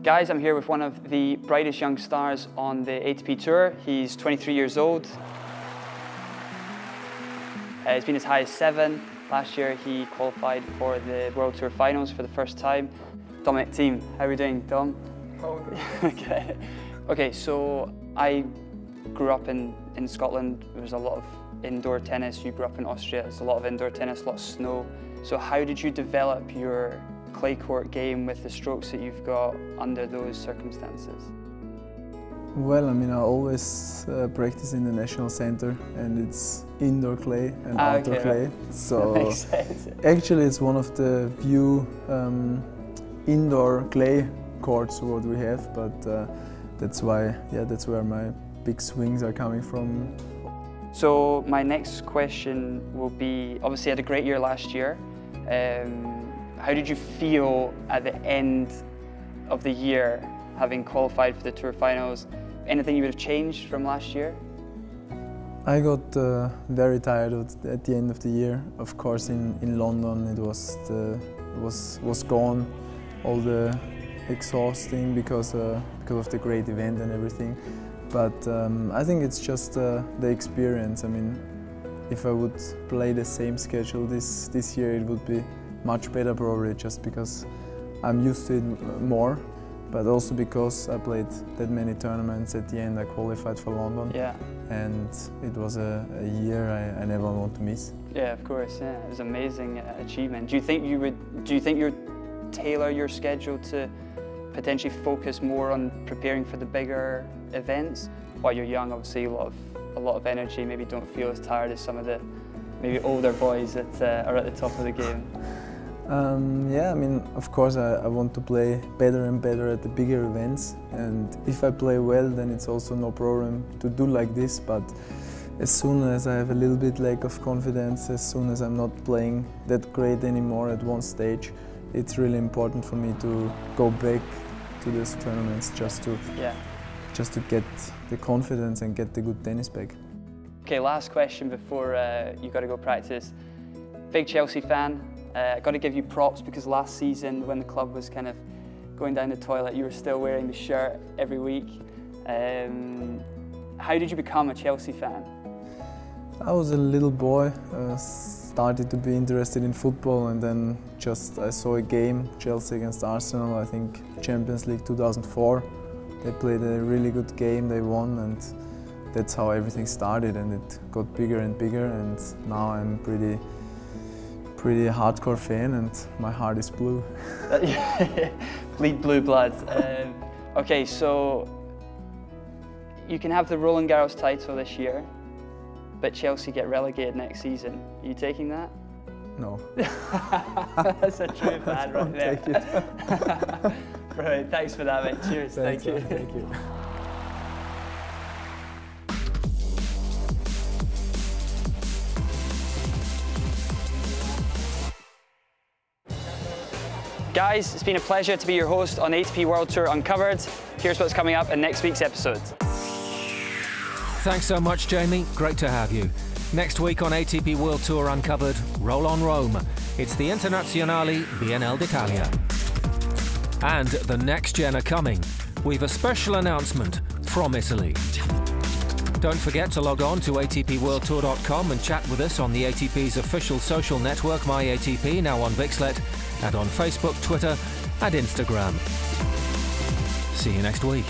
Guys, I'm here with one of the brightest young stars on the ATP Tour. He's 23 years old. He's been as high as 7. Last year he qualified for the World Tour Finals for the first time. Dominic Thiem, how are we doing, Dom? Oh, Okay, so I grew up in Scotland. There was a lot of indoor tennis. You grew up in Austria. There's a lot of indoor tennis, a lot of snow. So how did you develop your clay court game with the strokes that you've got under those circumstances? well, I mean, I always practice in the national center, and it's indoor clay and outdoor clay. Right. So that makes sense. Actually, it's one of the few indoor clay courts what we have, but that's why, yeah, that's where my big swings are coming from. So my next question will be, obviously you had a great year last year. How did you feel at the end of the year, having qualified for the Tour Finals? Anything you would have changed from last year? I got very tired at the end of the year. Of course, in London it was gone, all the exhausting because of the great event and everything. But I think it's just the experience. I mean, if I would play the same schedule this year, it would be much better probably, just because I'm used to it more, but also because I played that many tournaments. At the end I qualified for London, Yeah. and it was a year I never want to miss. Yeah, of course. Yeah, it was an amazing achievement. Do you think you'd tailor your schedule to potentially focus more on preparing for the bigger events? While you're young, obviously a lot of energy. Maybe don't feel as tired as some of the maybe older boys that are at the top of the game. Yeah, I mean, of course I want to play better and better at the bigger events, and if I play well, then it's also no problem to do like this. But as soon as I have a little bit lack of confidence, as soon as I'm not playing that great anymore at one stage, it's really important for me to go back to these tournaments just to get the confidence and get the good tennis back. Okay, last question before you got to go practice. Big Chelsea fan. Got to give you props, because last season when the club was kind of going down the toilet, you were still wearing the shirt every week. How did you become a Chelsea fan? I was a little boy, started to be interested in football, and then I saw a game, Chelsea against Arsenal, I think Champions League 2004. They played a really good game, they won, and that's how everything started, and it got bigger and bigger, and now I'm pretty hardcore fan, and my heart is blue. Bleed blue blood. Okay, so you can have the Roland Garros title this year, but Chelsea get relegated next season. Are you taking that? No. That's a true fan right there. Take it. Right, thanks for that, mate. Cheers. Thank you. Guys, it's been a pleasure to be your host on ATP World Tour Uncovered. Here's what's coming up in next week's episode. Thanks so much, Jamie. Great to have you. Next week on ATP World Tour Uncovered, roll on Rome. It's the Internazionale Biennale d'Italia. And the next gen are coming. We've a special announcement from Italy. Don't forget to log on to atpworldtour.com and chat with us on the ATP's official social network, MyATP, now on Vixlet, and on Facebook, Twitter and Instagram. See you next week.